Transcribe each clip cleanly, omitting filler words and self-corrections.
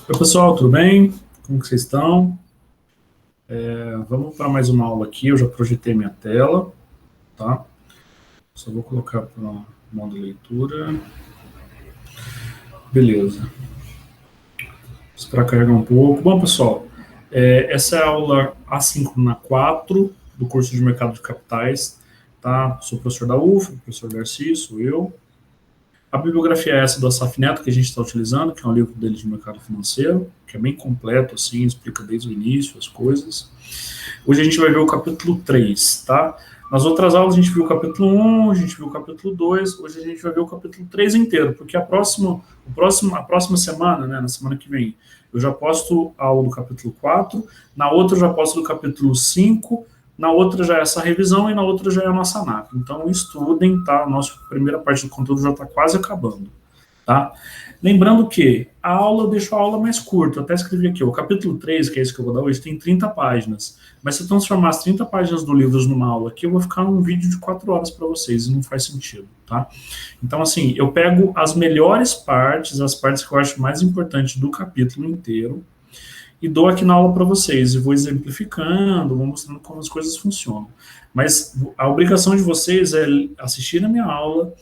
Oi, pessoal, tudo bem? Como que vocês estão? Vamos para mais uma aula aqui. Eu já projetei minha tela, tá? Só vou colocar para o modo leitura. Beleza. Esperar carregar um pouco. Bom, pessoal, essa é a aula assíncrona 4 do curso de Mercado de Capitais, tá? Sou professor da UFA, professor Darcy, sou eu. A bibliografia é essa do Assaf Neto que a gente está utilizando, que é um livro dele de mercado financeiro, que é bem completo, assim, explica desde o início as coisas. Hoje a gente vai ver o capítulo 3, tá? Nas outras aulas a gente viu o capítulo 1, a gente viu o capítulo 2, hoje a gente vai ver o capítulo 3 inteiro, porque a próxima semana, né, na semana que vem, eu já posto a aula do capítulo 4, na outra eu já posto do capítulo 5, na outra já é essa revisão e na outra já é a nossa ANAP. Então estudem, tá? A nossa primeira parte do conteúdo já está quase acabando, tá? Lembrando que a aula, eu deixo a aula mais curta, eu até escrevi aqui, o capítulo 3, que é esse que eu vou dar hoje, tem 30 páginas, mas se eu transformar as 30 páginas do livro numa aula aqui, eu vou ficar num vídeo de 4 horas para vocês, e não faz sentido, tá? Então, assim, eu pego as melhores partes, as partes que eu acho mais importantes do capítulo inteiro, e dou aqui na aula para vocês, e vou exemplificando, vou mostrando como as coisas funcionam. Mas a obrigação de vocês é assistir a minha aula,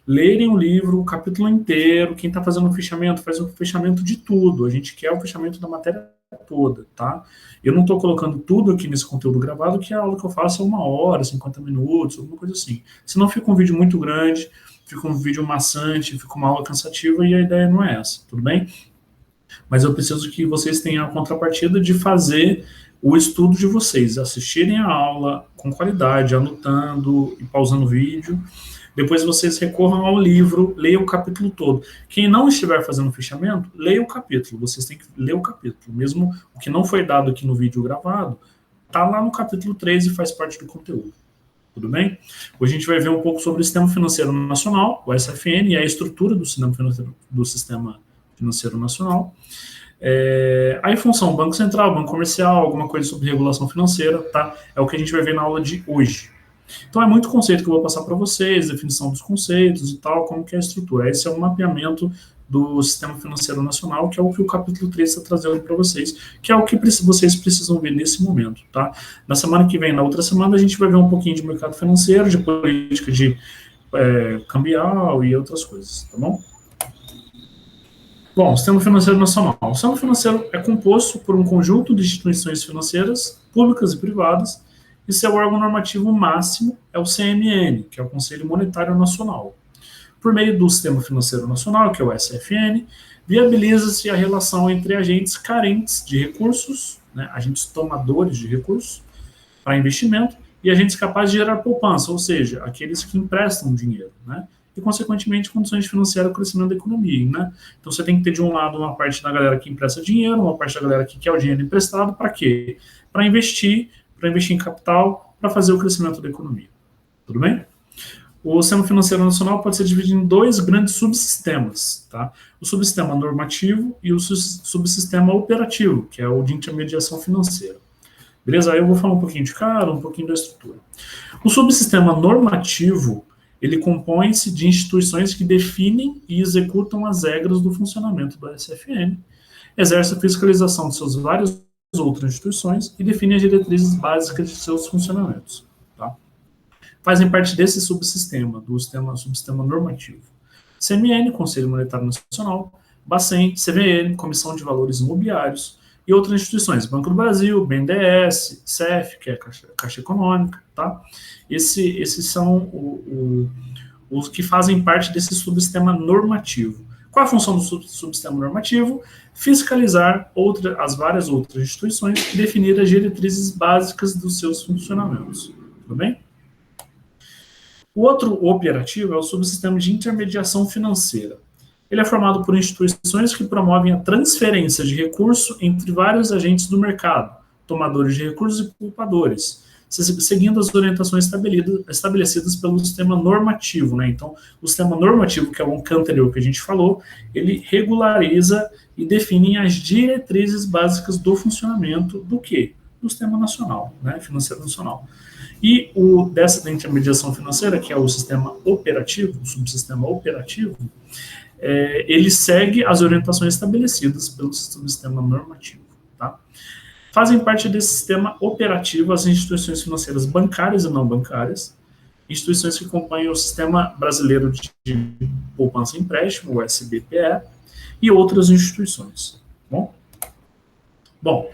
lerem o livro, o capítulo inteiro. Quem está fazendo o fechamento, faz o fechamento de tudo. A gente quer o fechamento da matéria toda, tá? Eu não estou colocando tudo aqui nesse conteúdo gravado, que a aula que eu faço é 1 hora, 50 minutos, alguma coisa assim. Senão fica um vídeo muito grande, fica um vídeo maçante, fica uma aula cansativa, e a ideia não é essa, tudo bem? Mas eu preciso que vocês tenham a contrapartida de fazer o estudo de vocês, assistirem a aula com qualidade, anotando e pausando o vídeo. Depois vocês recorram ao livro, leiam o capítulo todo. Quem não estiver fazendo fechamento, leia o capítulo. Vocês têm que ler o capítulo. Mesmo o que não foi dado aqui no vídeo gravado, está lá no capítulo 3 e faz parte do conteúdo. Tudo bem? Hoje a gente vai ver um pouco sobre o Sistema Financeiro Nacional, o SFN, e a estrutura do Sistema Financeiro Nacional. Aí função Banco Central, Banco Comercial, alguma coisa sobre regulação financeira, tá? É o que a gente vai ver na aula de hoje. Então é muito conceito que eu vou passar para vocês, definição dos conceitos e tal, como que é a estrutura. Esse é um mapeamento do Sistema Financeiro Nacional, que é o que o capítulo 3 está trazendo para vocês, que é o que vocês precisam ver nesse momento, tá? Na semana que vem, na outra semana, a gente vai ver um pouquinho de mercado financeiro, de política de cambial e outras coisas, tá bom? Bom, o Sistema Financeiro Nacional. O Sistema Financeiro é composto por um conjunto de instituições financeiras, públicas e privadas, e seu órgão normativo máximo é o CMN, que é o Conselho Monetário Nacional. Por meio do Sistema Financeiro Nacional, que é o SFN, viabiliza-se a relação entre agentes carentes de recursos, né, agentes tomadores de recursos para investimento, e agentes capazes de gerar poupança, ou seja, aqueles que emprestam dinheiro, né? E, consequentemente, condições de financiar o crescimento da economia, né? Então, você tem que ter, de um lado, uma parte da galera que empresta dinheiro, uma parte da galera que quer o dinheiro emprestado, para quê? Para investir em capital, para fazer o crescimento da economia. Tudo bem? O Sistema Financeiro Nacional pode ser dividido em 2 grandes subsistemas, tá? O subsistema normativo e o subsistema operativo, que é o de intermediação financeira. Beleza? Aí eu vou falar um pouquinho de cada, um pouquinho da estrutura. O subsistema normativo, ele compõe-se de instituições que definem e executam as regras do funcionamento do SFN, exerce a fiscalização de suas várias outras instituições e define as diretrizes básicas de seus funcionamentos. Tá? Fazem parte desse subsistema, do subsistema normativo. CMN, Conselho Monetário Nacional, Bacen, CVM, Comissão de Valores Imobiliários, e outras instituições, Banco do Brasil, BNDES, CEF, que é a Caixa Econômica, tá? Esses são os que fazem parte desse subsistema normativo. Qual a função do subsistema normativo? Fiscalizar as várias outras instituições e definir as diretrizes básicas dos seus funcionamentos. Tudo bem? O outro operativo é o subsistema de intermediação financeira. Ele é formado por instituições que promovem a transferência de recurso entre vários agentes do mercado, tomadores de recursos e poupadores, seguindo as orientações estabelecidas pelo sistema normativo, né? Então, o sistema normativo, que é o anterior que a gente falou, ele regulariza e define as diretrizes básicas do funcionamento do quê? Do sistema nacional, né? Financeiro nacional. E dessa intermediação financeira, que é o sistema operativo, o subsistema operativo, ele segue as orientações estabelecidas pelo sistema normativo. Tá? Fazem parte desse sistema operativo as instituições financeiras bancárias e não bancárias, instituições que compõem o Sistema Brasileiro de Poupança e Empréstimo, o SBPE, e outras instituições. Bom,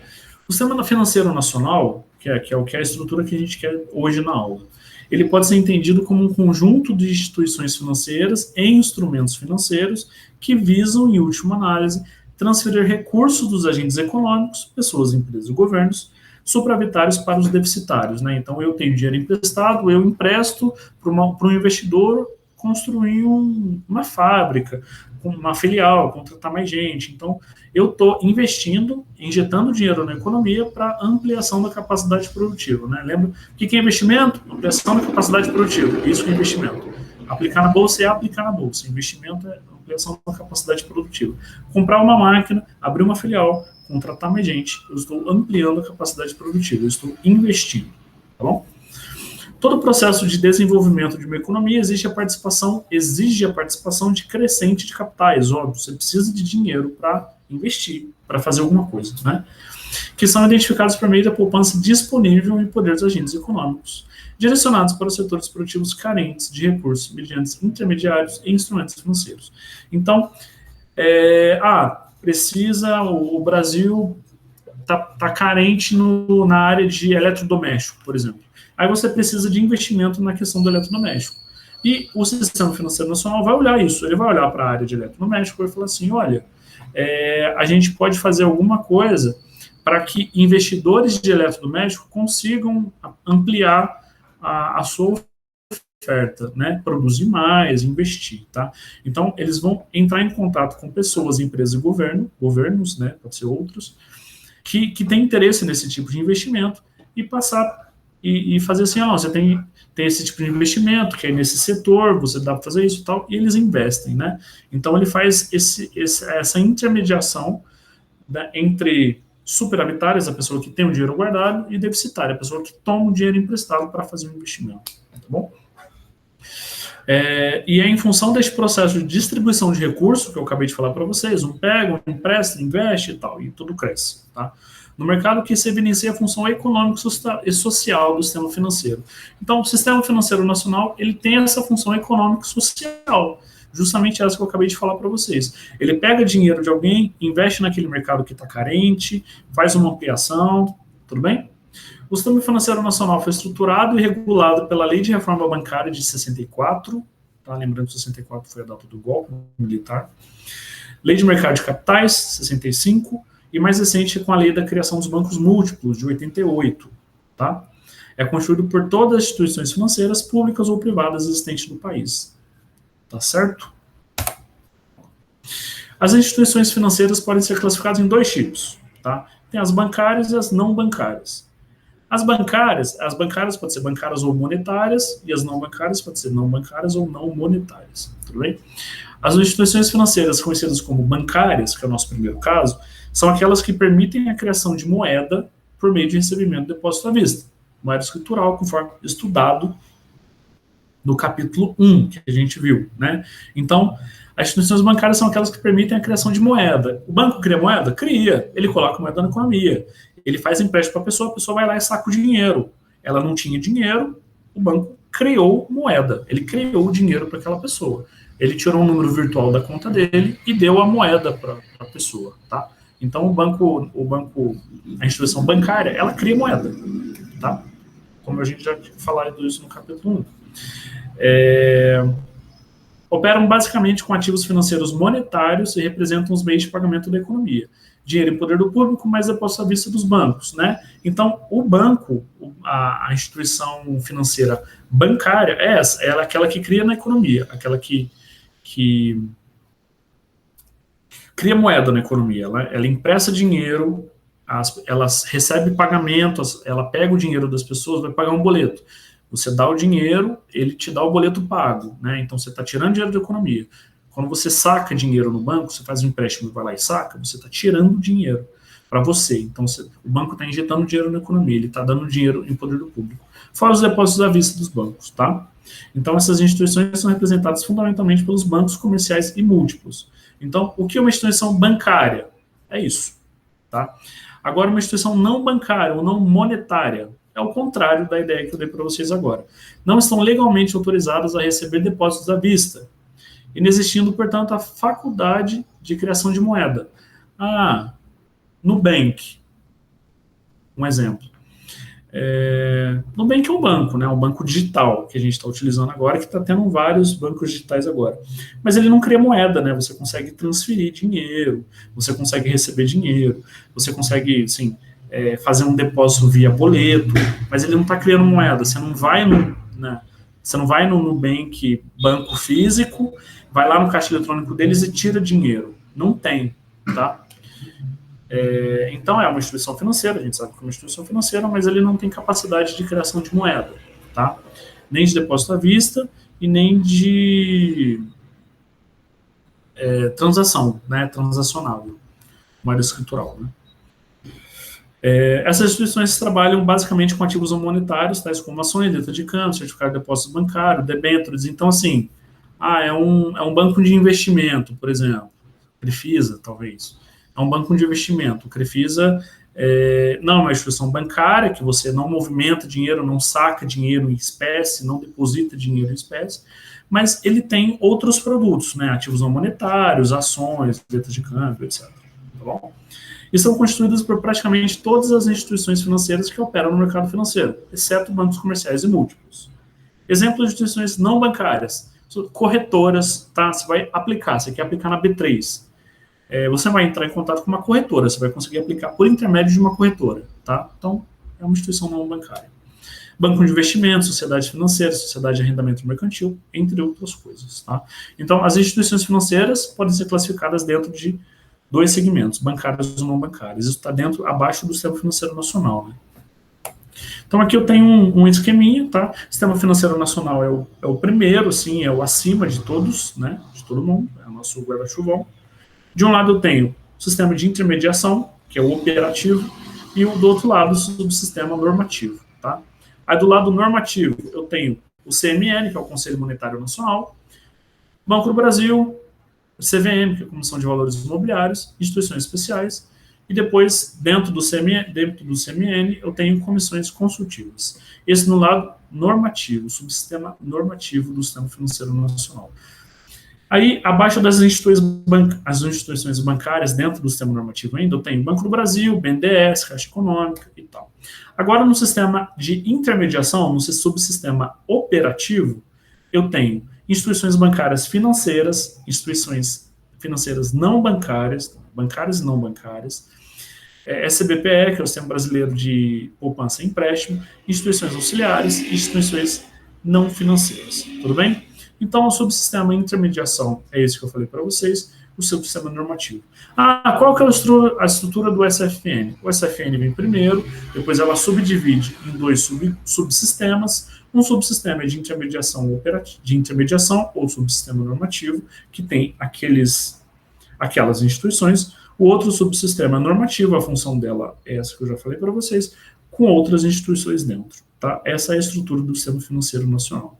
o Sistema Financeiro Nacional, que é a estrutura que a gente quer hoje na aula, ele pode ser entendido como um conjunto de instituições financeiras e instrumentos financeiros que visam, em última análise, transferir recursos dos agentes econômicos, pessoas, empresas e governos, supravitários para os deficitários. Né? Então, eu tenho dinheiro emprestado, eu empresto para um investidor construir uma fábrica, uma filial, contratar mais gente. Então, eu estou investindo, injetando dinheiro na economia para ampliação da capacidade produtiva. Né? Lembra? O que é investimento? Ampliação da capacidade produtiva. Isso é investimento. Aplicar na bolsa é aplicar na bolsa. Investimento é ampliação da capacidade produtiva. Comprar uma máquina, abrir uma filial, contratar mais gente. Eu estou ampliando a capacidade produtiva. Eu estou investindo. Tá bom? Todo o processo de desenvolvimento de uma economia exige a participação de crescente de capitais, óbvio, você precisa de dinheiro para investir, para fazer alguma coisa, né? Que são identificados por meio da poupança disponível em poder dos agentes econômicos, direcionados para os setores produtivos carentes de recursos mediante intermediários e instrumentos financeiros. Então, o Brasil está carente na área de eletrodoméstico, por exemplo. Aí você precisa de investimento na questão do eletrodoméstico. E o Sistema Financeiro Nacional vai olhar isso, ele vai olhar para a área de eletrodoméstico e vai falar assim, olha, a gente pode fazer alguma coisa para que investidores de eletrodoméstico consigam ampliar a sua oferta, né? Produzir mais, investir, tá? Então, eles vão entrar em contato com pessoas, empresas e governos, né? Pode ser outros, que têm interesse nesse tipo de investimento e passar e fazer assim, você tem esse tipo de investimento, que é nesse setor, você dá para fazer isso e tal, e eles investem, né? Então, ele faz essa intermediação, né, entre superavitárias, a pessoa que tem o dinheiro guardado, e deficitária, a pessoa que toma o dinheiro emprestado para fazer um investimento, tá bom? E é em função deste processo de distribuição de recursos, que eu acabei de falar para vocês, um pega, um empresta, investe e tal, e tudo cresce, tá? No mercado que se evidencia a função econômica e social do sistema financeiro. Então, o sistema financeiro nacional, ele tem essa função econômica e social, justamente essa que eu acabei de falar para vocês. Ele pega dinheiro de alguém, investe naquele mercado que está carente, faz uma ampliação, tudo bem? O sistema financeiro nacional foi estruturado e regulado pela Lei de Reforma Bancária de 64, tá? Lembrando que 64 foi a data do golpe militar. Lei de Mercado de Capitais, 65, e mais recente com a Lei da Criação dos Bancos Múltiplos, de 88. Tá? É constituído por todas as instituições financeiras, públicas ou privadas existentes no país. Tá certo? As instituições financeiras podem ser classificadas em dois tipos. Tá? Tem as bancárias e as não bancárias. As bancárias podem ser bancárias ou monetárias, e as não bancárias podem ser não bancárias ou não monetárias. Tudo bem? As instituições financeiras conhecidas como bancárias, que é o nosso primeiro caso, são aquelas que permitem a criação de moeda por meio de recebimento de depósito à vista. Moeda escritural, conforme estudado no capítulo 1, que a gente viu. Né? Então, as instituições bancárias são aquelas que permitem a criação de moeda. O banco cria moeda? Cria. Ele coloca moeda na economia. Ele faz empréstimo para a pessoa vai lá e saca o dinheiro. Ela não tinha dinheiro, o banco criou moeda. Ele criou o dinheiro para aquela pessoa. Ele tirou um número virtual da conta dele e deu a moeda para a pessoa, tá? Então, a instituição bancária, ela cria moeda, tá? Como a gente já tinha falado isso no capítulo 1. Operam basicamente com ativos financeiros monetários e representam os meios de pagamento da economia. Dinheiro em poder do público, mas depósito à vista dos bancos, né? Então, o banco, a instituição financeira bancária ela é aquela que cria na economia, aquela que cria moeda na economia, ela empresta dinheiro, ela recebe pagamentos, ela pega o dinheiro das pessoas, vai pagar um boleto. Você dá o dinheiro, ele te dá o boleto pago, né? Então você está tirando dinheiro da economia. Quando você saca dinheiro no banco, você faz um empréstimo e vai lá e saca, você está tirando dinheiro. para você. Então, o banco está injetando dinheiro na economia, ele está dando dinheiro em poder do público. Fora os depósitos à vista dos bancos, tá? Então, essas instituições são representadas fundamentalmente pelos bancos comerciais e múltiplos. Então, o que é uma instituição bancária? É isso, tá? Agora, uma instituição não bancária ou não monetária é o contrário da ideia que eu dei para vocês agora. Não estão legalmente autorizadas a receber depósitos à vista, inexistindo, portanto, a faculdade de criação de moeda. Nubank, um exemplo. Nubank é um banco, né? Um banco digital que a gente está utilizando agora, que está tendo vários bancos digitais agora. Mas ele não cria moeda, né? Você consegue transferir dinheiro, você consegue receber dinheiro, você consegue, assim, fazer um depósito via boleto, mas ele não está criando moeda. Você não vai no Nubank, banco físico, vai lá no caixa eletrônico deles e tira dinheiro. Não tem, tá? Então, é uma instituição financeira, a gente sabe que é uma instituição financeira, mas ele não tem capacidade de criação de moeda, tá? Nem de depósito à vista e nem de transação, né? Transacionável, moeda escritural, né? Essas instituições trabalham basicamente com ativos não monetários, tais como ações, letra de câmbio, certificado de depósito bancário, debêntures. Então, assim, é um banco de investimento, por exemplo, Crefisa, talvez. É um banco de investimento. O Crefisa não é uma instituição bancária, que você não movimenta dinheiro, não saca dinheiro em espécie, não deposita dinheiro em espécie, mas ele tem outros produtos, né? Ativos não monetários, ações, letras de câmbio, etc. Tá bom? E são constituídas por praticamente todas as instituições financeiras que operam no mercado financeiro, exceto bancos comerciais e múltiplos. Exemplos de instituições não bancárias, corretoras, tá? Você vai aplicar, você quer aplicar na B3. Você vai entrar em contato com uma corretora, você vai conseguir aplicar por intermédio de uma corretora, tá? Então, é uma instituição não bancária. Banco de investimentos, sociedade financeira, sociedade de arrendamento mercantil, entre outras coisas, tá? Então, as instituições financeiras podem ser classificadas dentro de dois segmentos, bancários e não bancários. Isso está abaixo do Sistema Financeiro Nacional, né? Então, aqui eu tenho um esqueminha, tá? O Sistema Financeiro Nacional é o primeiro, assim, é o acima de todos, né? De todo mundo, é o nosso guarda-chuvão. De um lado eu tenho o sistema de intermediação, que é o operativo, e do outro lado o subsistema normativo, tá? Aí do lado normativo eu tenho o CMN, que é o Conselho Monetário Nacional, Banco do Brasil, o CVM, que é a Comissão de Valores Imobiliários, instituições especiais, e depois, dentro do CMN, eu tenho comissões consultivas. Esse no lado normativo, subsistema normativo do Sistema Financeiro Nacional. Aí, abaixo das instituições bancárias, dentro do sistema normativo ainda, eu tenho Banco do Brasil, BNDES, Caixa Econômica e tal. Agora, no sistema de intermediação, no subsistema operativo, eu tenho instituições bancárias financeiras, instituições financeiras não bancárias, bancárias e não bancárias, SBPE, que é o Sistema Brasileiro de Poupança e Empréstimo, instituições auxiliares e instituições não financeiras. Tudo bem? Então, o subsistema intermediação é esse que eu falei para vocês, o subsistema normativo. Qual que é a estrutura do SFN? O SFN vem primeiro, depois ela subdivide em dois subsistemas. Um subsistema é de intermediação ou subsistema normativo, que tem aquelas instituições. O outro subsistema normativo, a função dela é essa que eu já falei para vocês, com outras instituições dentro. Tá? Essa é a estrutura do Sistema Financeiro Nacional.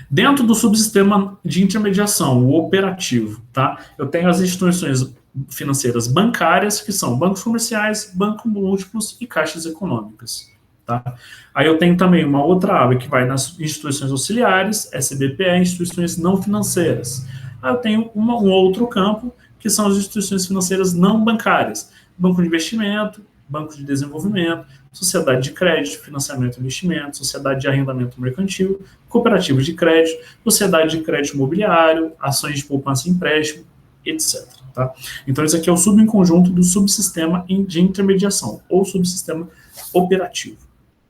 Dentro do subsistema de intermediação, o operativo, tá? Eu tenho as instituições financeiras bancárias, que são bancos comerciais, bancos múltiplos e caixas econômicas, tá? Aí eu tenho também uma outra aba que vai nas instituições auxiliares, SBPE, instituições não financeiras. Aí eu tenho um outro campo, que são as instituições financeiras não bancárias, banco de investimento, banco de desenvolvimento, sociedade de crédito, financiamento e investimento, sociedade de arrendamento mercantil, cooperativas de crédito, sociedade de crédito imobiliário, ações de poupança e empréstimo, etc. Tá? Então, esse aqui é o subconjunto do subsistema de intermediação, ou subsistema operativo.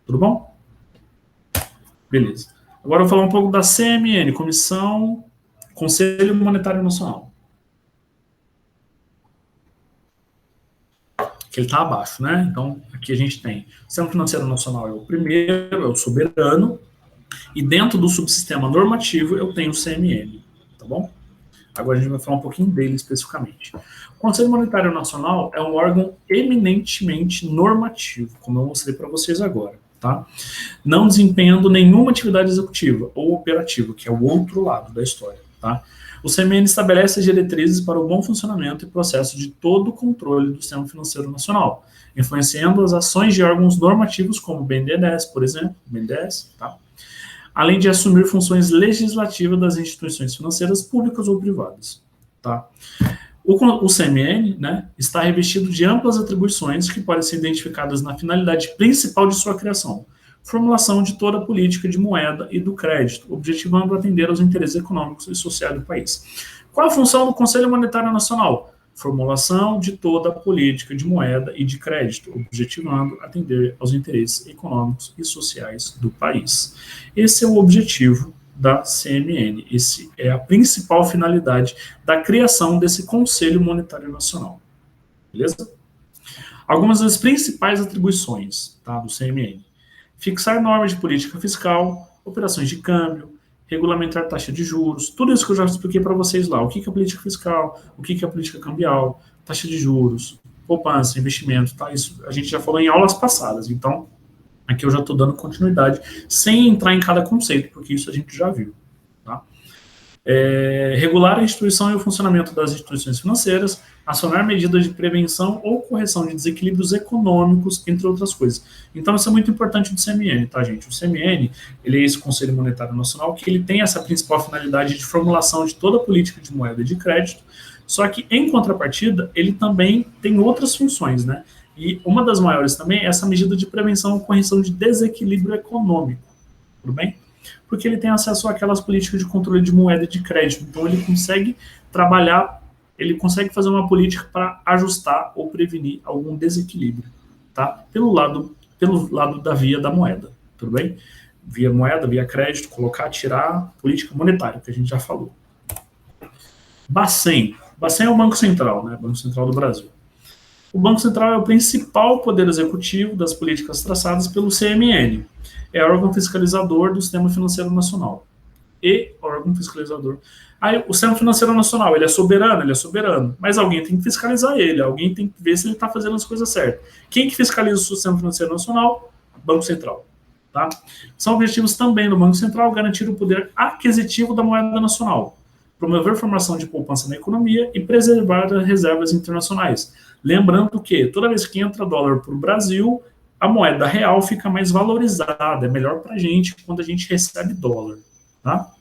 Tudo bom? Beleza. Agora eu vou falar um pouco da CMN, Conselho Monetário Nacional. Que ele está abaixo, né? Então, aqui a gente tem o Sistema Financeiro Nacional é o primeiro, é o soberano, e dentro do subsistema normativo eu tenho o CMN, tá bom? Agora a gente vai falar um pouquinho dele especificamente. O Conselho Monetário Nacional é um órgão eminentemente normativo, como eu mostrei para vocês agora, tá? Não desempenhando nenhuma atividade executiva ou operativa, que é o outro lado da história, tá? O CMN estabelece as diretrizes para o bom funcionamento e processo de todo o controle do sistema financeiro nacional, influenciando as ações de órgãos normativos como o BNDES, por exemplo, BNDES, tá? Além de assumir funções legislativas das instituições financeiras públicas ou privadas, tá? O CMN, né, está revestido de amplas atribuições que podem ser identificadas na finalidade principal de sua criação, formulação de toda a política de moeda e do crédito, objetivando atender aos interesses econômicos e sociais do país. Qual a função do Conselho Monetário Nacional? Formulação de toda a política de moeda e de crédito, objetivando atender aos interesses econômicos e sociais do país. Esse é o objetivo da CMN. Esse é a principal finalidade da criação desse Conselho Monetário Nacional. Beleza? Algumas das principais atribuições, tá, do CMN. Fixar normas de política fiscal, operações de câmbio, regulamentar taxa de juros, tudo isso que eu já expliquei para vocês lá. O que é política fiscal, o que é política cambial, taxa de juros, poupança, investimento, tá? Isso a gente já falou em aulas passadas, então aqui eu já estou dando continuidade, sem entrar em cada conceito, porque isso a gente já viu. Tá? Regular a instituição e o funcionamento das instituições financeiras, acionar medidas de prevenção ou correção de desequilíbrios econômicos, entre outras coisas. Então, isso é muito importante do CMN, tá, gente? O CMN, ele é esse Conselho Monetário Nacional, que ele tem essa principal finalidade de formulação de toda a política de moeda e de crédito, só que, em contrapartida, ele também tem outras funções, né? E uma das maiores também é essa medida de prevenção ou correção de desequilíbrio econômico, tudo bem? Porque ele tem acesso àquelas políticas de controle de moeda e de crédito, então ele consegue trabalhar, ele consegue fazer uma política para ajustar ou prevenir algum desequilíbrio, tá? Pelo lado da via da moeda, tudo bem? Via moeda, via crédito, colocar, tirar, política monetária, que a gente já falou. Bacen é o Banco Central, né? Banco Central do Brasil. O Banco Central é o principal poder executivo das políticas traçadas pelo CMN. É órgão fiscalizador do Sistema Financeiro Nacional. E órgão fiscalizador. Aí, o Sistema Financeiro Nacional, ele é soberano, mas alguém tem que fiscalizar ele, alguém tem que ver se ele está fazendo as coisas certas. Quem que fiscaliza o Sistema Financeiro Nacional? Banco Central. Tá? São objetivos também do Banco Central garantir o poder aquisitivo da moeda nacional, promover formação de poupança na economia e preservar as reservas internacionais. Lembrando que toda vez que entra dólar para o Brasil, a moeda real fica mais valorizada, é melhor para a gente quando a gente recebe dólar. Tá?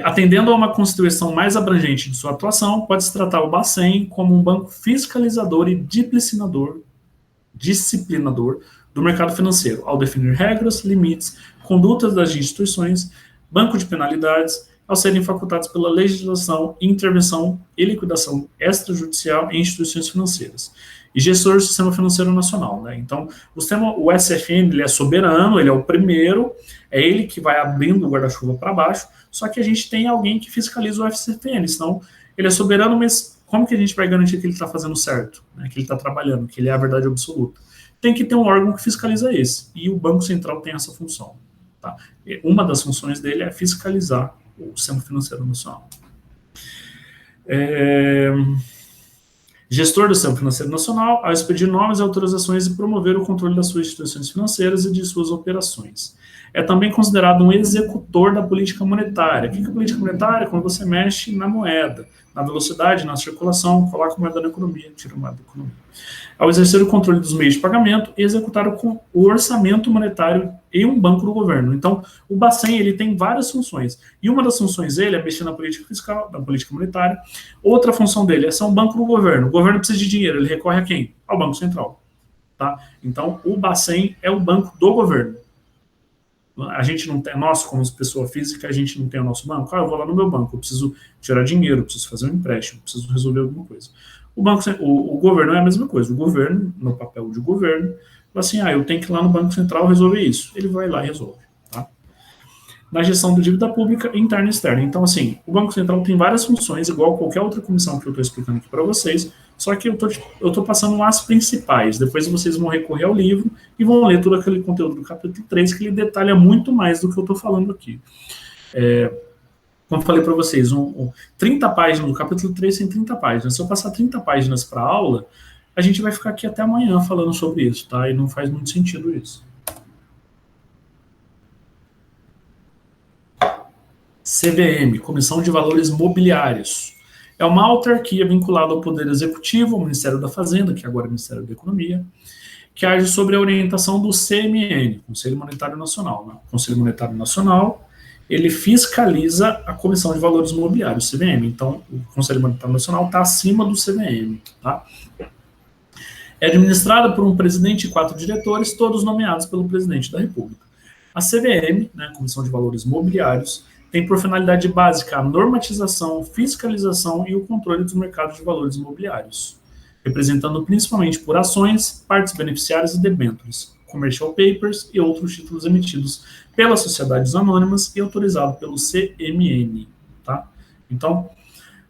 Atendendo a uma constituição mais abrangente de sua atuação, pode-se tratar o Bacen como um banco fiscalizador e disciplinador do mercado financeiro, ao definir regras, limites, condutas das instituições, banco de penalidades, ao serem facultados pela legislação, intervenção e liquidação extrajudicial em instituições financeiras. E gestor do Sistema Financeiro Nacional. Né? Então, o SFN ele é soberano, ele é o primeiro, é ele que vai abrindo o guarda-chuva para baixo, só que a gente tem alguém que fiscaliza o SFN, senão ele é soberano, mas como que a gente vai garantir que ele está fazendo certo, né? Que ele está trabalhando, que ele é a verdade absoluta? Tem que ter um órgão que fiscaliza esse, e o Banco Central tem essa função. Tá? Uma das funções dele é fiscalizar o Sistema Financeiro Nacional. Gestor do Sistema Financeiro Nacional, ao expedir normas e autorizações e promover o controle das suas instituições financeiras e de suas operações. É também considerado um executor da política monetária. O que é política monetária? Quando você mexe na moeda, na velocidade, na circulação, coloca a moeda na economia, tira a moeda da economia. Ao exercer o controle dos meios de pagamento e executar o orçamento monetário em um banco do governo. Então, o Bacen, ele tem várias funções. E uma das funções dele é mexer na política fiscal, na política monetária. Outra função dele é ser um banco do governo. O governo precisa de dinheiro, ele recorre a quem? Ao Banco Central. Tá? Então, o Bacen é o banco do governo. A gente não tem, nós como pessoa física, a gente não tem o nosso banco. Eu vou lá no meu banco, eu preciso tirar dinheiro, eu preciso fazer um empréstimo, eu preciso resolver alguma coisa. O governo é a mesma coisa. O governo, no papel de governo, fala assim, eu tenho que ir lá no Banco Central resolver isso. Ele vai lá e resolve. Tá? Na gestão da dívida pública interna e externa. Então, assim, o Banco Central tem várias funções, igual qualquer outra comissão que eu estou explicando aqui para vocês, só que eu estou passando as principais. Depois vocês vão recorrer ao livro e vão ler todo aquele conteúdo do capítulo 3, que ele detalha muito mais do que eu estou falando aqui. como eu falei para vocês, 30 páginas, o capítulo 3 tem 30 páginas. Se eu passar 30 páginas para aula, a gente vai ficar aqui até amanhã falando sobre isso, tá? E não faz muito sentido isso. CVM, Comissão de Valores Mobiliários. É uma autarquia vinculada ao Poder Executivo, ao Ministério da Fazenda, que agora é o Ministério da Economia, que age sobre a orientação do CMN, Conselho Monetário Nacional. Né? O Conselho Monetário Nacional, ele fiscaliza a Comissão de Valores Mobiliários, CVM. Então, o Conselho Monetário Nacional está acima do CVM. Tá? É administrada por um presidente e 4 diretores, todos nomeados pelo presidente da República. A CVM, né, Comissão de Valores Mobiliários, tem por finalidade básica a normatização, fiscalização e o controle dos mercados de valores imobiliários, representando principalmente por ações, partes beneficiárias e debêntures, commercial papers e outros títulos emitidos pelas sociedades anônimas e autorizados pelo CMN. Tá? Então,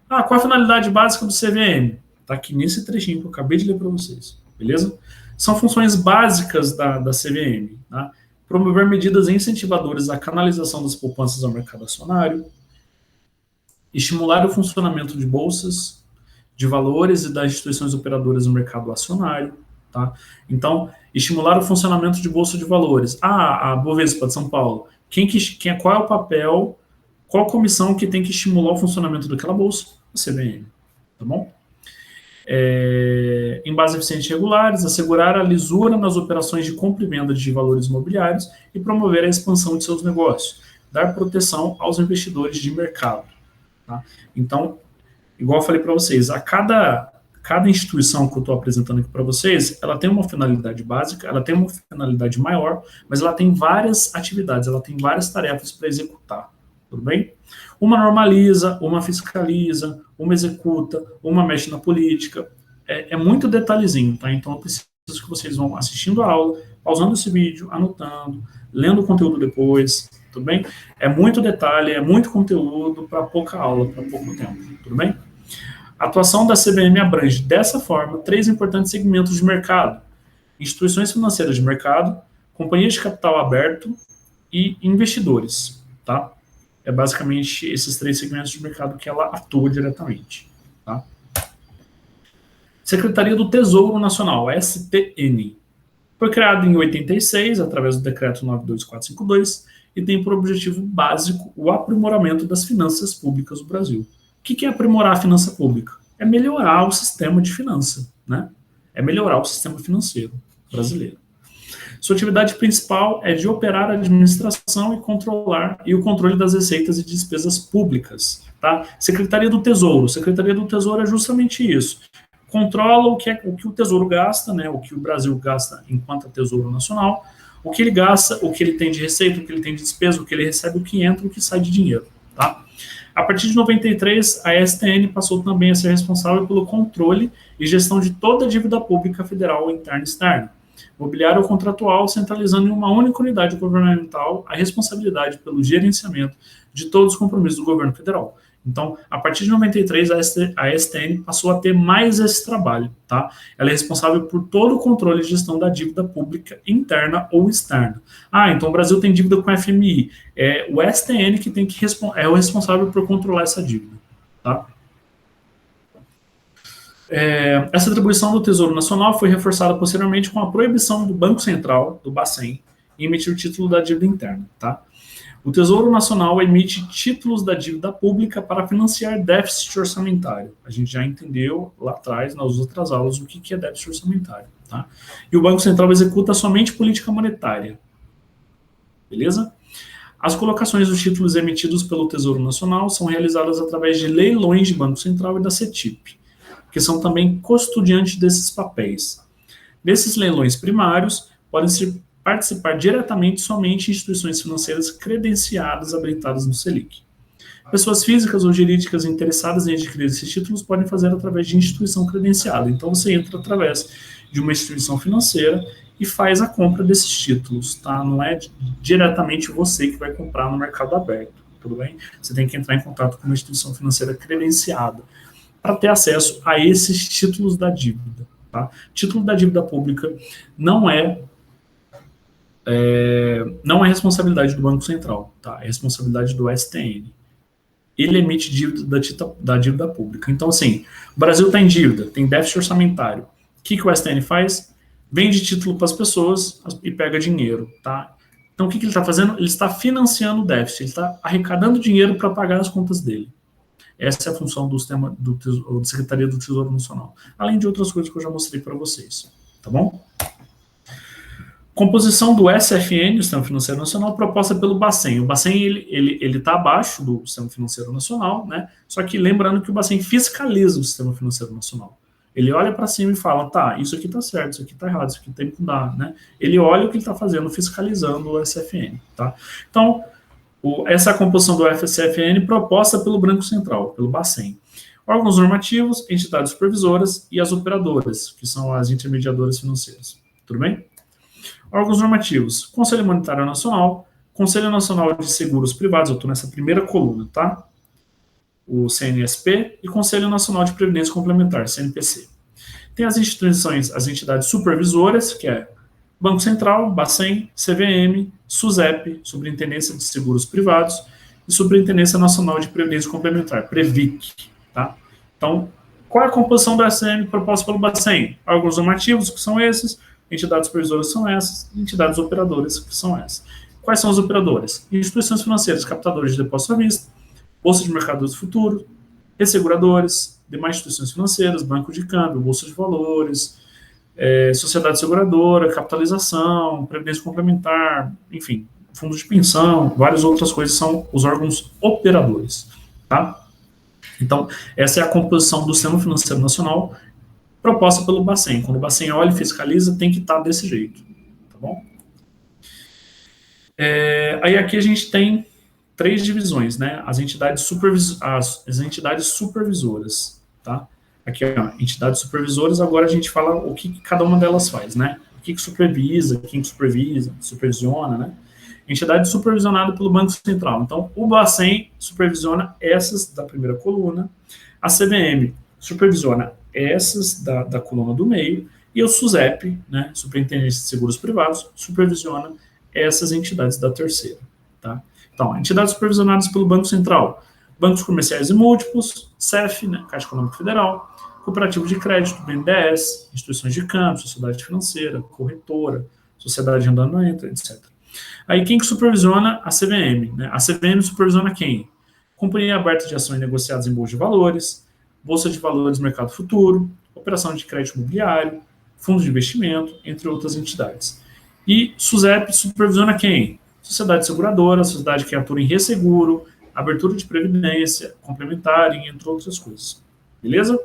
qual a finalidade básica do CVM? Está aqui nesse trechinho que eu acabei de ler para vocês, beleza? São funções básicas da CVM, tá? Promover medidas incentivadoras à canalização das poupanças ao mercado acionário, estimular o funcionamento de bolsas de valores e das instituições operadoras no mercado acionário, tá? Então, estimular o funcionamento de bolsa de valores. A Bovespa de São Paulo, qual é o papel, qual a comissão que tem que estimular o funcionamento daquela bolsa? A CVM, tá bom? Em bases eficientes e regulares, assegurar a lisura nas operações de compra e venda de valores imobiliários e promover a expansão de seus negócios, dar proteção aos investidores de mercado. Tá? Então, igual eu falei para vocês, cada instituição que eu estou apresentando aqui para vocês, ela tem uma finalidade básica, ela tem uma finalidade maior, mas ela tem várias atividades, ela tem várias tarefas para executar. Tudo bem? Uma normaliza, uma fiscaliza, uma executa, uma mexe na política. É muito detalhezinho, tá? Então eu preciso que vocês vão assistindo a aula, pausando esse vídeo, anotando, lendo o conteúdo depois, tudo bem? É muito detalhe, é muito conteúdo para pouca aula, para pouco tempo, tudo bem? A atuação da CVM abrange, dessa forma, 3 importantes segmentos de mercado: instituições financeiras de mercado, companhias de capital aberto e investidores, tá? É basicamente esses 3 segmentos de mercado que ela atua diretamente. Tá? Secretaria do Tesouro Nacional, STN. Foi criada em 86, através do Decreto 92452, e tem por objetivo básico o aprimoramento das finanças públicas do Brasil. O que é aprimorar a finança pública? É melhorar o sistema de finança, né? É melhorar o sistema financeiro brasileiro. Sua atividade principal é de operar a administração e controlar o controle das receitas e despesas públicas. Tá? Secretaria do Tesouro. Secretaria do Tesouro é justamente isso. Controla o que o Tesouro gasta, né, o que o Brasil gasta enquanto Tesouro Nacional, o que ele gasta, o que ele tem de receita, o que ele tem de despesa, o que ele recebe, o que entra, o que sai de dinheiro. Tá? A partir de 93, a STN passou também a ser responsável pelo controle e gestão de toda a dívida pública federal interna e externa. Mobiliário contratual, centralizando em uma única unidade governamental a responsabilidade pelo gerenciamento de todos os compromissos do governo federal. Então, a partir de 93, a STN passou a ter mais esse trabalho. Tá? Ela é responsável por todo o controle e gestão da dívida pública interna ou externa. Então o Brasil tem dívida com a FMI. É o STN que é o responsável por controlar essa dívida. Tá? Essa atribuição do Tesouro Nacional foi reforçada posteriormente com a proibição do Banco Central, do Bacen, em emitir o título da dívida interna. Tá? O Tesouro Nacional emite títulos da dívida pública para financiar déficit orçamentário. A gente já entendeu lá atrás, nas outras aulas, o que é déficit orçamentário. Tá? E o Banco Central executa somente política monetária. Beleza? As colocações dos títulos emitidos pelo Tesouro Nacional são realizadas através de leilões de Banco Central e da CETIP, que são também custodiantes desses papéis. Nesses leilões primários, podem participar diretamente somente instituições financeiras credenciadas habilitadas no Selic. Pessoas físicas ou jurídicas interessadas em adquirir esses títulos podem fazer através de instituição credenciada. Então, você entra através de uma instituição financeira e faz a compra desses títulos. Tá? Não é diretamente você que vai comprar no mercado aberto. Tudo bem? Você tem que entrar em contato com uma instituição financeira credenciada para ter acesso a esses títulos da dívida. Tá? Título da dívida pública não é responsabilidade do Banco Central, tá? É responsabilidade do STN. ele emite dívida da dívida pública. Então, assim, o Brasil está em dívida, tem déficit orçamentário. O que o STN faz? Vende título para as pessoas e pega dinheiro, tá? Então, o que ele está fazendo? Ele está financiando o déficit, ele está arrecadando dinheiro para pagar as contas dele. Essa é a função da Secretaria do Tesouro Nacional, além de outras coisas que eu já mostrei para vocês, tá bom? Composição do SFN, o Sistema Financeiro Nacional, proposta pelo Bacen. O Bacen ele está abaixo do Sistema Financeiro Nacional, né? Só que lembrando que o Bacen fiscaliza o Sistema Financeiro Nacional. Ele olha para cima e fala, tá, isso aqui está certo, isso aqui está errado, isso aqui tem que mudar, né? Ele olha o que ele está fazendo, fiscalizando o SFN, tá? Então, essa é a composição do SFN proposta pelo Banco Central, pelo Bacen. Órgãos normativos, entidades supervisoras e as operadoras, que são as intermediadoras financeiras. Tudo bem? Órgãos normativos, Conselho Monetário Nacional, Conselho Nacional de Seguros Privados, eu estou nessa primeira coluna, tá? O CNSP e Conselho Nacional de Previdência Complementar, CNPC. Tem as instituições, as entidades supervisoras, que é Banco Central, Bacen, CVM, SUSEP, Superintendência de Seguros Privados, e Superintendência Nacional de Previdência Complementar, PREVIC, tá? Então, qual é a composição da SM proposta pelo Bacen? Órgãos normativos, que são esses, entidades supervisoras são essas, entidades operadoras, que são essas. Quais são as operadoras? Instituições financeiras, captadores de depósito à vista, bolsa de mercado do futuro, resseguradores, demais instituições financeiras, banco de câmbio, bolsa de valores, sociedade seguradora, capitalização, previdência complementar, enfim, fundo de pensão, várias outras coisas são os órgãos operadores, tá? Então, essa é a composição do Sistema Financeiro Nacional proposta pelo Bacen. Quando o Bacen olha e fiscaliza, tem que estar desse jeito, tá bom? Aí aqui a gente tem 3 divisões, né? As entidades supervisoras, tá? Aqui, ó, entidades supervisoras, agora a gente fala o que cada uma delas faz, né? O que supervisa, quem supervisiona, né? Entidade supervisionada pelo Banco Central. Então, o Bacen supervisiona essas da primeira coluna, a CVM supervisiona essas da coluna do meio, e o SUSEP, né, Superintendência de Seguros Privados, supervisiona essas entidades da terceira, tá? Então, entidades supervisionadas pelo Banco Central, bancos comerciais e múltiplos, CEF, né, Caixa Econômica Federal, Cooperativo de Crédito, BNDES, instituições de câmbio, sociedade financeira, corretora, sociedade andamento, etc. Aí, quem que supervisiona? A CVM, né? A CVM supervisiona quem? Companhia aberta de ações negociadas em bolsa de valores, Bolsa de Valores Mercado Futuro, Operação de Crédito Imobiliário, Fundos de Investimento, entre outras entidades. E SUSEP supervisiona quem? Sociedade seguradora, sociedade que atua em resseguro, abertura de previdência, complementar, entre outras coisas. Beleza?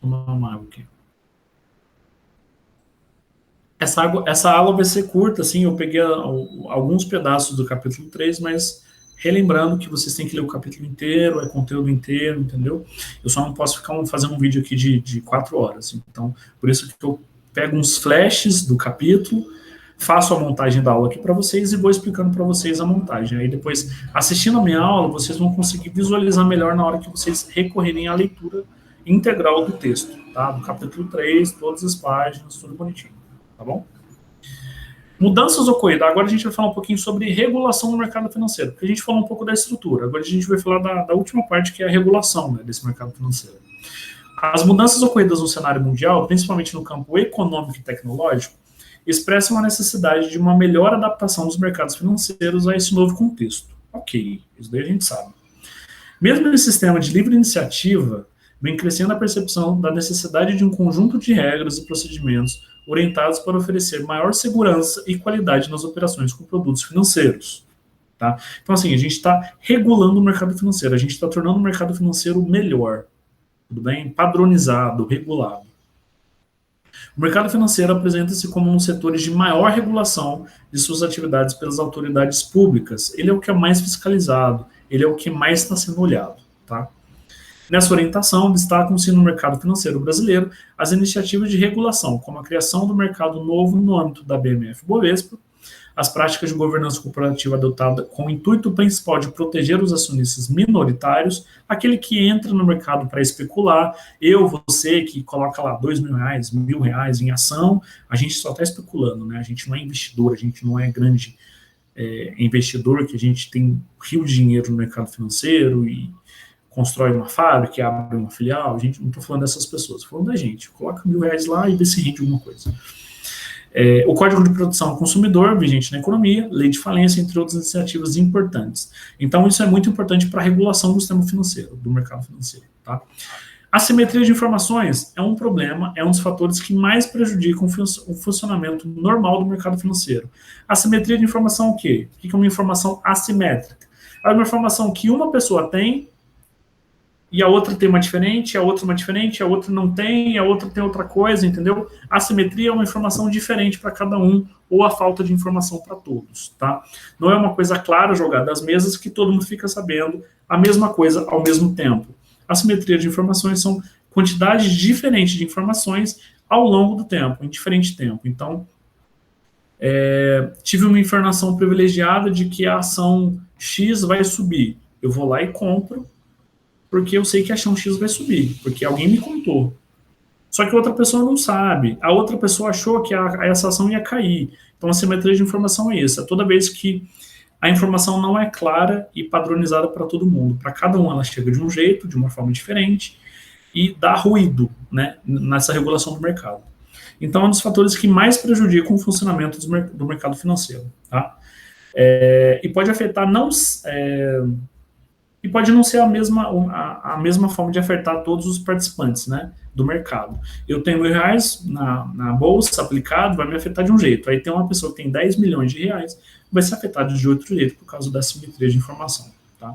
Vou tomar uma água aqui. Essa aula vai ser curta, assim, eu peguei alguns pedaços do capítulo 3, mas relembrando que vocês têm que ler o capítulo inteiro, é conteúdo inteiro, entendeu? Eu só não posso ficar fazendo um vídeo aqui de 4 horas. Então, por isso que eu pego uns flashes do capítulo, faço a montagem da aula aqui para vocês e vou explicando para vocês a montagem. Aí depois, assistindo a minha aula, vocês vão conseguir visualizar melhor na hora que vocês recorrerem à leitura integral do texto, tá? Do capítulo 3, todas as páginas, tudo bonitinho, tá bom? Mudanças ocorridas. Agora a gente vai falar um pouquinho sobre regulação no mercado financeiro, porque a gente falou um pouco da estrutura. Agora a gente vai falar da última parte, que é a regulação, né, desse mercado financeiro. As mudanças ocorridas no cenário mundial, principalmente no campo econômico e tecnológico, expressam a necessidade de uma melhor adaptação dos mercados financeiros a esse novo contexto. Ok, isso daí a gente sabe. Mesmo nesse sistema de livre iniciativa, vem crescendo a percepção da necessidade de um conjunto de regras e procedimentos orientados para oferecer maior segurança e qualidade nas operações com produtos financeiros. Tá? Então, assim, a gente está regulando o mercado financeiro, a gente está tornando o mercado financeiro melhor, tudo bem? Padronizado, regulado. O mercado financeiro apresenta-se como um dos setores de maior regulação de suas atividades pelas autoridades públicas. Ele é o que é mais fiscalizado, ele é o que mais está sendo olhado, tá? Nessa orientação, destacam-se no mercado financeiro brasileiro as iniciativas de regulação, como a criação do mercado novo no âmbito da BMF-Bovespa, as práticas de governança corporativa adotada com o intuito principal de proteger os acionistas minoritários, aquele que entra no mercado para especular, você que coloca lá R$2.000, R$1.000 em ação, a gente só está especulando, né? A gente não é investidor, a gente não é grande investidor, que a gente tem rio de dinheiro no mercado financeiro e constrói uma fábrica, abre uma filial. A gente, não estou falando dessas pessoas, estou falando da gente. Coloca R$ 1.000 lá e vê se rende alguma coisa. O Código de Proteção ao Consumidor, vigente na economia, lei de falência, entre outras iniciativas importantes. Então, isso é muito importante para a regulação do sistema financeiro, do mercado financeiro. Tá? Assimetria de informações é um problema, é um dos fatores que mais prejudicam o funcionamento normal do mercado financeiro. Assimetria de informação é o quê? O que é uma informação assimétrica? É uma informação que uma pessoa tem e a outra tem uma diferente, a outra uma diferente, a outra não tem, a outra tem outra coisa, entendeu? Assimetria é uma informação diferente para cada um, ou a falta de informação para todos, tá? Não é uma coisa clara jogada às mesas que todo mundo fica sabendo a mesma coisa ao mesmo tempo. Assimetria de informações são quantidades diferentes de informações ao longo do tempo, em diferente tempo. Então, tive uma informação privilegiada de que a ação X vai subir. Eu vou lá e compro, porque eu sei que a ação X vai subir, porque alguém me contou. Só que a outra pessoa não sabe. A outra pessoa achou que essa ação ia cair. Então, a simetria de informação é isso. É toda vez que a informação não é clara e padronizada para todo mundo. Para cada um, ela chega de um jeito, de uma forma diferente, e dá ruído, né, nessa regulação do mercado. Então, é um dos fatores que mais prejudicam o funcionamento do mercado financeiro. Tá? E pode afetar e pode não ser a mesma forma de afetar todos os participantes, né, do mercado. Eu tenho R$ 1.000 na bolsa aplicado, vai me afetar de um jeito. Aí tem uma pessoa que tem 10 milhões de reais, vai ser afetada de outro jeito por causa da simetria de informação. Tá?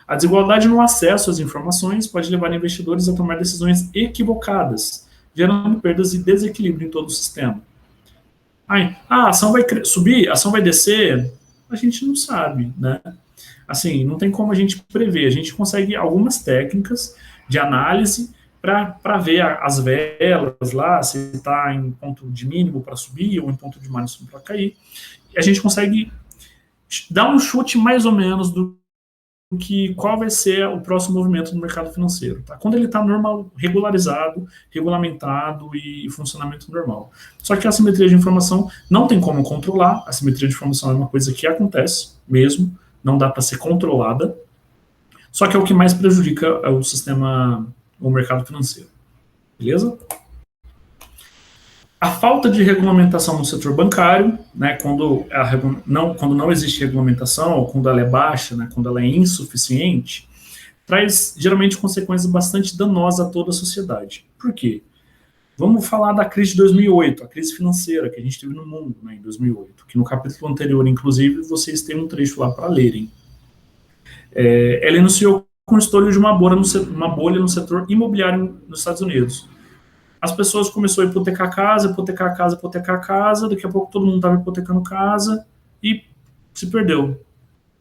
A desigualdade no acesso às informações pode levar investidores a tomar decisões equivocadas, gerando perdas e desequilíbrio em todo o sistema. A ação vai subir, a ação vai descer, a gente não sabe, né? Assim, não tem como a gente prever. A gente consegue algumas técnicas de análise para ver as velas lá, se está em ponto de mínimo para subir ou em ponto de máximo para cair. E a gente consegue dar um chute mais ou menos do que qual vai ser o próximo movimento do mercado financeiro. Tá? Quando ele está normal, regularizado, regulamentado e funcionamento normal. Só que a assimetria de informação não tem como controlar. A assimetria de informação é uma coisa que acontece mesmo, não dá para ser controlada, só que é o que mais prejudica o sistema, o mercado financeiro. Beleza? A falta de regulamentação no setor bancário, né, quando não existe regulamentação, ou quando ela é baixa, né, quando ela é insuficiente, traz geralmente consequências bastante danosas a toda a sociedade. Por quê? Vamos falar da crise de 2008, a crise financeira que a gente teve no mundo, né, em 2008, que no capítulo anterior, inclusive, vocês têm um trecho lá para lerem. Ela iniciou com o estouro de uma bolha no setor imobiliário nos Estados Unidos. As pessoas começaram a hipotecar casa, daqui a pouco todo mundo estava hipotecando casa e se perdeu.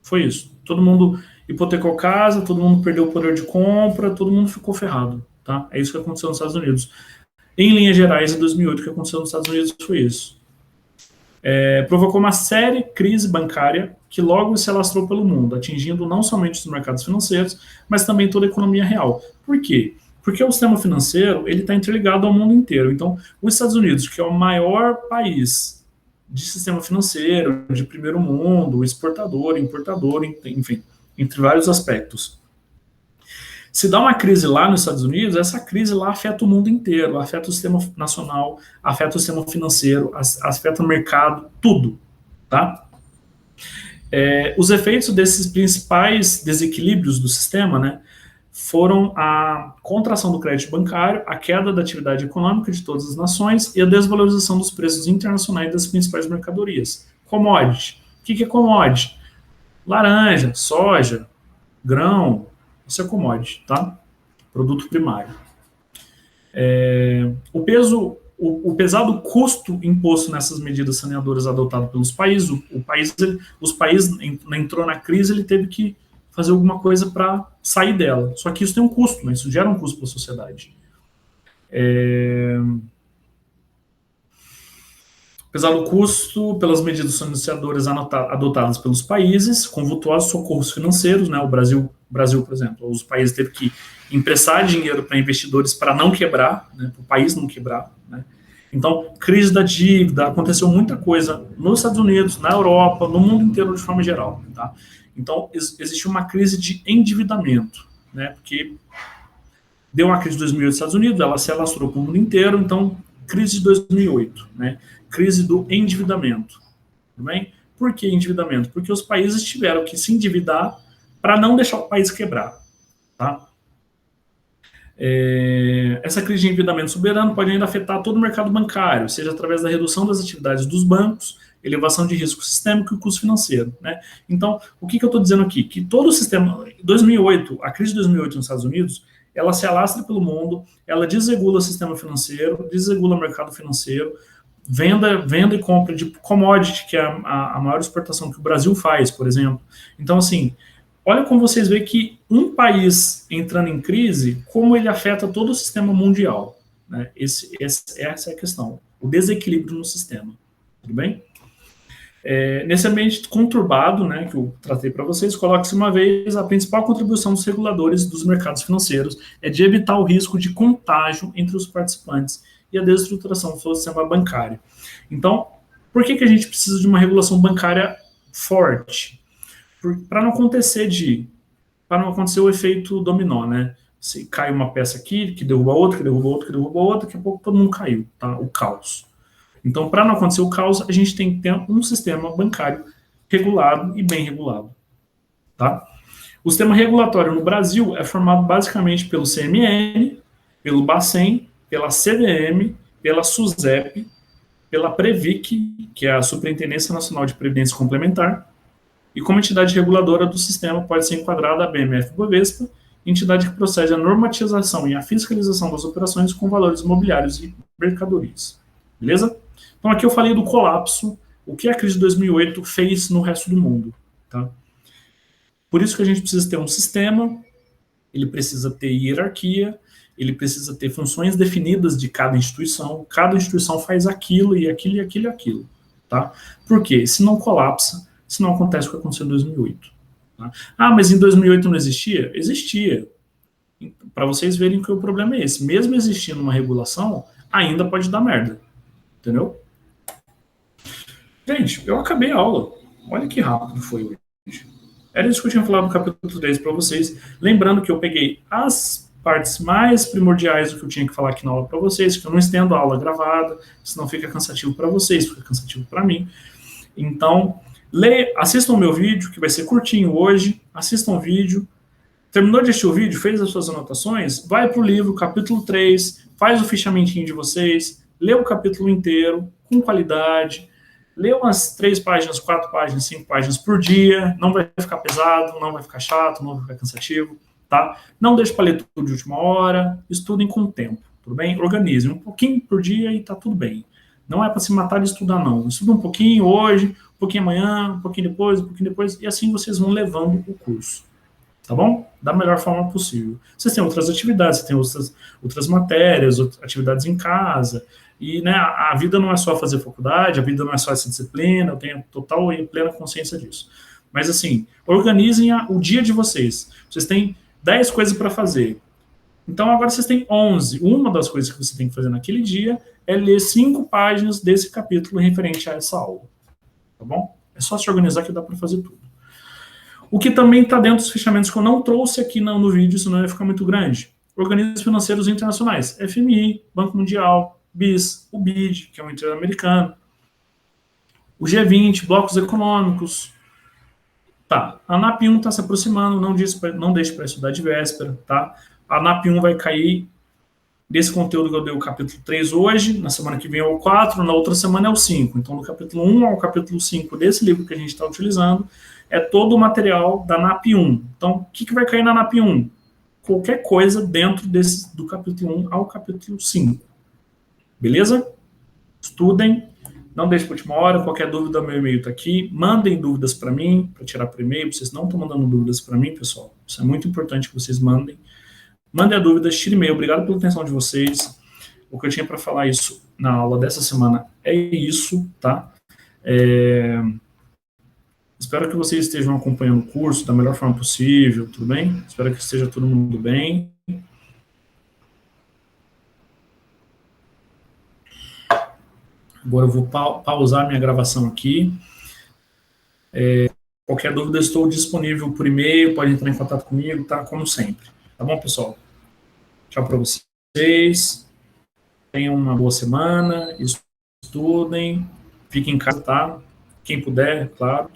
Foi isso. Todo mundo hipotecou casa, todo mundo perdeu o poder de compra, todo mundo ficou ferrado. Tá? É isso que aconteceu nos Estados Unidos. Em linhas gerais, em 2008, o que aconteceu nos Estados Unidos foi isso. Provocou uma séria crise bancária que logo se alastrou pelo mundo, atingindo não somente os mercados financeiros, mas também toda a economia real. Por quê? Porque o sistema financeiro está interligado ao mundo inteiro. Então, os Estados Unidos, que é o maior país de sistema financeiro, de primeiro mundo, exportador, importador, enfim, entre vários aspectos. Se dá uma crise lá nos Estados Unidos, essa crise lá afeta o mundo inteiro, afeta o sistema nacional, afeta o sistema financeiro, afeta o mercado, tudo, tá? Os efeitos desses principais desequilíbrios do sistema, né, foram a contração do crédito bancário, a queda da atividade econômica de todas as nações e a desvalorização dos preços internacionais das principais mercadorias. Commodity. O que é commodity? Laranja, soja, grão, isso é commodity, tá? Produto primário. O pesado custo imposto nessas medidas saneadoras adotadas pelos países, os países entrou na crise, ele teve que fazer alguma coisa para sair dela. Só que isso tem um custo, né? Isso gera um custo para a sociedade. Apesar do custo, pelas medidas saneadoras adotadas pelos países, com vultuosos socorros financeiros, né? O Brasil, por exemplo, os países teve que emprestar dinheiro para investidores para não quebrar, né? Para o país não quebrar, né? Então, crise da dívida, aconteceu muita coisa nos Estados Unidos, na Europa, no mundo inteiro de forma geral, tá? Então, existe uma crise de endividamento, né? Porque deu uma crise de 2008 nos Estados Unidos, ela se alastrou para o mundo inteiro, então, crise de 2008, né? Crise do endividamento, tudo bem? Por que endividamento? Porque os países tiveram que se endividar para não deixar o país quebrar, tá? Essa crise de endividamento soberano pode ainda afetar todo o mercado bancário, seja através da redução das atividades dos bancos, elevação de risco sistêmico e custo financeiro, né? Então, o que eu estou dizendo aqui? Que todo o sistema, 2008, a crise de 2008 nos Estados Unidos, ela se alastra pelo mundo, ela desregula o sistema financeiro, desregula o mercado financeiro, venda e compra de commodity, que é a maior exportação que o Brasil faz, por exemplo. Então, assim, olha como vocês veem que um país entrando em crise, como ele afeta todo o sistema mundial, né? Essa é a questão, o desequilíbrio no sistema, tudo bem? Nesse ambiente conturbado, né, que eu tratei para vocês, coloque-se uma vez a principal contribuição dos reguladores dos mercados financeiros é de evitar o risco de contágio entre os participantes e a desestruturação do sistema bancário. Então, por que a gente precisa de uma regulação bancária forte? Para não acontecer o efeito dominó, né? Se cai uma peça aqui, que derruba outra, que derruba outra, que derruba outra, daqui a pouco todo mundo caiu, tá? O caos. Então, para não acontecer o caos, a gente tem que ter um sistema bancário regulado e bem regulado, tá? O sistema regulatório no Brasil é formado basicamente pelo CMN, pelo Bacen, pela CVM, pela SUSEP, pela Previc, que é a Superintendência Nacional de Previdência Complementar, e como entidade reguladora do sistema pode ser enquadrada a BMF-Bovespa, entidade que procede à normatização e à fiscalização das operações com valores imobiliários e mercadorias. Beleza? Então aqui eu falei do colapso, o que a crise de 2008 fez no resto do mundo. Tá? Por isso que a gente precisa ter um sistema, ele precisa ter hierarquia, ele precisa ter funções definidas de cada instituição faz aquilo e aquilo e aquilo e aquilo. Tá? Por quê? Se não colapsa, se não acontece o que aconteceu em 2008. Tá? Ah, mas em 2008 não existia? Existia. Para vocês verem que o problema é esse. Mesmo existindo uma regulação, ainda pode dar merda. Entendeu? Gente, eu acabei a aula. Olha que rápido foi hoje. Era isso que eu tinha falado no capítulo 3 para vocês. Lembrando que eu peguei as partes mais primordiais do que eu tinha que falar aqui na aula para vocês, que eu não estendo a aula gravada, senão fica cansativo para vocês, fica cansativo para mim. Então, assistam o meu vídeo, que vai ser curtinho hoje, assistam o vídeo. Terminou de assistir o vídeo, fez as suas anotações, vai para o livro, capítulo 3, faz o fichamentinho de vocês, lê o capítulo inteiro, com qualidade, lê umas 3 páginas, 4 páginas, 5 páginas por dia, não vai ficar pesado, não vai ficar chato, não vai ficar cansativo, tá? Não deixe para ler tudo de última hora, estudem com o tempo, tudo bem? Organizem um pouquinho por dia e tá tudo bem. Não é para se matar de estudar, não. Estuda um pouquinho hoje, um pouquinho amanhã, um pouquinho depois, e assim vocês vão levando o curso. Tá bom? Da melhor forma possível. Vocês têm outras atividades, tem outras matérias, atividades em casa, e né, a vida não é só fazer faculdade, a vida não é só essa disciplina, eu tenho total e plena consciência disso. Mas assim, organizem o dia de vocês. Vocês têm 10 coisas para fazer. Então agora vocês têm 11. Uma das coisas que você tem que fazer naquele dia é ler 5 páginas desse capítulo referente a essa aula. Tá bom? É só se organizar que dá para fazer tudo. O que também está dentro dos fechamentos que eu não trouxe aqui no vídeo, senão vai ficar muito grande. Organismos financeiros internacionais. FMI, Banco Mundial, BIS, o BID, que é um interamericano, o G20, blocos econômicos. Tá, a NAP 1 está se aproximando, não deixe para estudar de véspera, tá? A NAP 1 vai cair desse conteúdo que eu dei o capítulo 3 hoje, na semana que vem é o 4, na outra semana é o 5. Então, do capítulo 1 ao capítulo 5 desse livro que a gente está utilizando, é todo o material da NAP 1. Então, o que vai cair na NAP 1? Qualquer coisa dentro do capítulo 1 ao capítulo 5. Beleza? Estudem, não deixe para a última hora, qualquer dúvida, meu e-mail está aqui. Mandem dúvidas para mim, para tirar por e-mail. Vocês não estão mandando dúvidas para mim, pessoal. Isso é muito importante que vocês mandem. Mandem a dúvida, tire e-mail. Obrigado pela atenção de vocês. O que eu tinha para falar isso na aula dessa semana é isso, tá? Espero que vocês estejam acompanhando o curso da melhor forma possível, tudo bem? Espero que esteja todo mundo bem. Agora eu vou pausar minha gravação aqui. Qualquer dúvida, eu estou disponível por e-mail, pode entrar em contato comigo, tá? Como sempre. Tá bom, pessoal? Tchau para vocês. Tenham uma boa semana, estudem, fiquem em casa, tá? Quem puder, claro.